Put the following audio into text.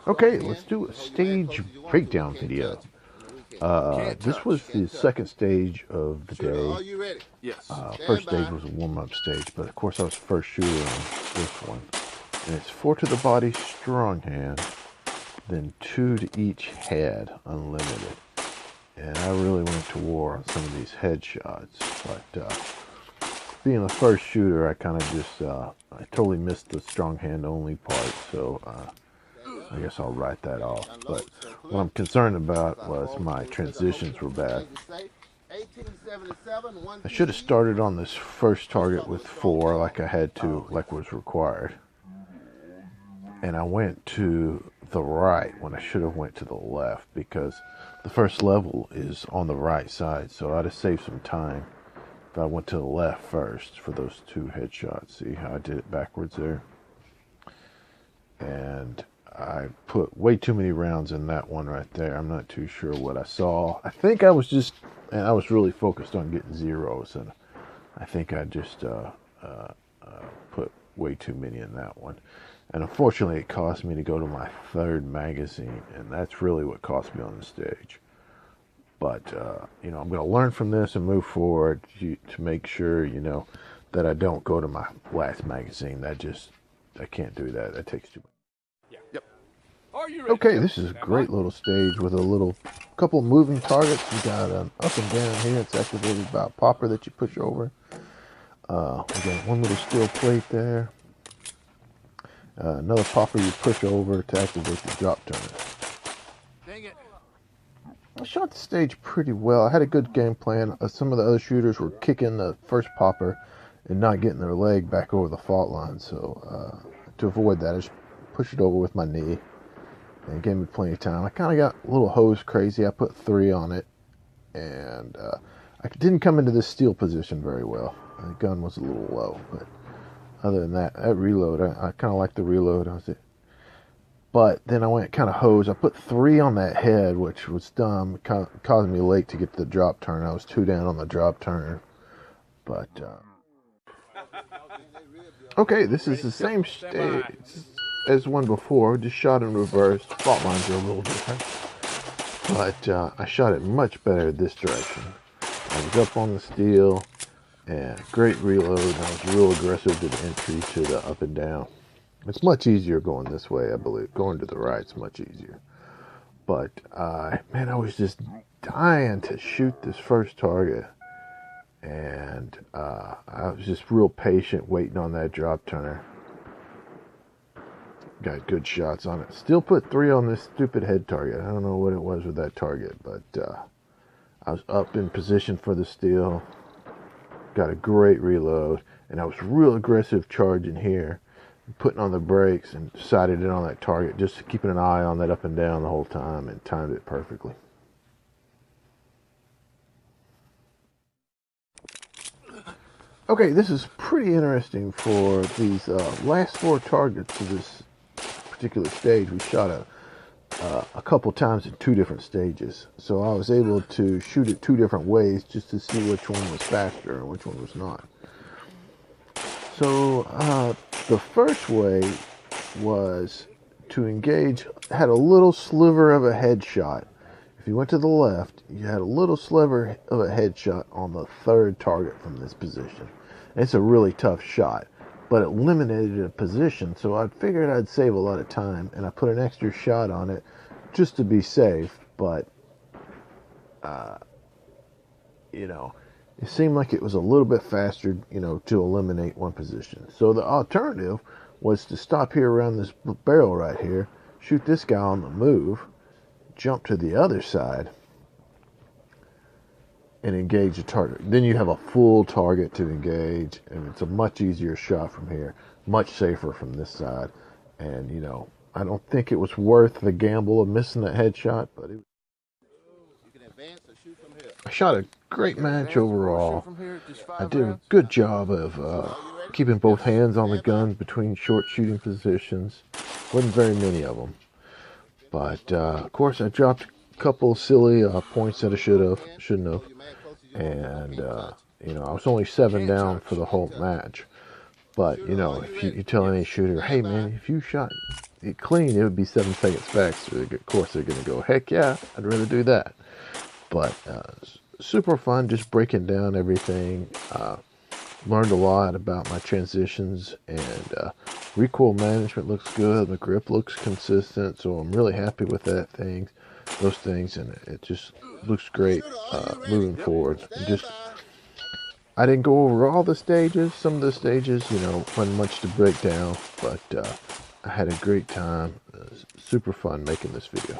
Okay, let's do a stage breakdown video. This was the second stage of the day. First stage was a warm-up stage, but of course I was first shooter on this one. And it's 4 to the body strong hand, then 2 to each head, unlimited. And I really went to war on some of these headshots, but being a first shooter, I kind of just, I totally missed the strong hand only part, so I guess I'll write that off. But what I'm concerned about was my transitions were bad. I should have started on this first target with 4 like I had to, like was required. And I went to the right when I should have went to the left because the first level is on the right side, so I'd have saved some time if I went to the left first for those 2 headshots. See how I did it backwards there? And I put way too many rounds in that one right there. I'm not too sure what I saw. I think I was really focused on getting zeros, and I think I just put way too many in that one. And unfortunately, it cost me to go to my 3rd magazine, and that's really what cost me on the stage. But, you know, I'm going to learn from this and move forward to make sure, you know, that I don't go to my last magazine. I can't do that. That takes too much. Yep. Are you ready? Okay, this is a great little stage with a couple moving targets. You got an up and down here. It's activated by a popper that you push over. We got one little steel plate there. Another popper you push over to activate the drop turner. Dang it. I shot the stage pretty well. I had a good game plan. Some of the other shooters were kicking the first popper and not getting their leg back over the fault line. So to avoid that, I just pushed it over with my knee. And it gave me plenty of time. I kind of got a little hose crazy. I put 3 on it. And I didn't come into this steel position very well. The gun was a little low. But other than that reload, I kind of like the reload. But then I went kind of hose. I put 3 on that head, which was dumb. It caused me late to get to the drop turn. I was 2 down on the drop turn. But, okay, this is the same stage as one before. Just shot in reverse. Fault lines are a little different. But I shot it much better this direction. I was up on the steel. And great reload. I was real aggressive to the entry to the up and down. It's much easier going this way, I believe. Going to the right's much easier. But, man, I was just dying to shoot this first target. And I was just real patient waiting on that drop turner. Got good shots on it. Still put 3 on this stupid head target. I don't know what it was with that target. But I was up in position for the steel. Got a great reload, and I was real aggressive charging here, putting on the brakes and sighted it on that target, just keeping an eye on that up and down the whole time, and timed it perfectly. Okay, this is pretty interesting for these last 4 targets of this particular stage. We shot a couple times in 2 different stages, so I was able to shoot it 2 different ways just to see which one was faster and which one was not. So the first way was to engage, had a little sliver of a headshot. If you went to the left, you had a little sliver of a headshot on the 3rd target from this position. It's a really tough shot, but it eliminated a position, so I figured I'd save a lot of time, and I put an extra shot on it just to be safe. But you know, it seemed like it was a little bit faster, you know, to eliminate one position. So the alternative was to stop here around this barrel right here, shoot this guy on the move, jump to the other side, and engage the target. Then you have a full target to engage, and it's a much easier shot from here, much safer from this side. And, you know, I don't think it was worth the gamble of missing that headshot, but I shot a great match overall. I did a good job of keeping both hands on the guns between short shooting positions. Wasn't very many of them. But, of course, I dropped a couple silly points that I shouldn't have. And, you know, I was only 7 down for the whole match. But, you know, if you tell any shooter, hey, man, if you shot it clean, it would be 7 seconds faster. Of course, they're going to go, heck yeah, I'd rather do that. But super fun, just breaking down everything. Learned a lot about my transitions, and recoil management looks good. The grip looks consistent, so I'm really happy with those things, and it just looks great moving forward. And I didn't go over all the stages. Some of the stages, wasn't much to break down, but I had a great time. It was super fun making this video.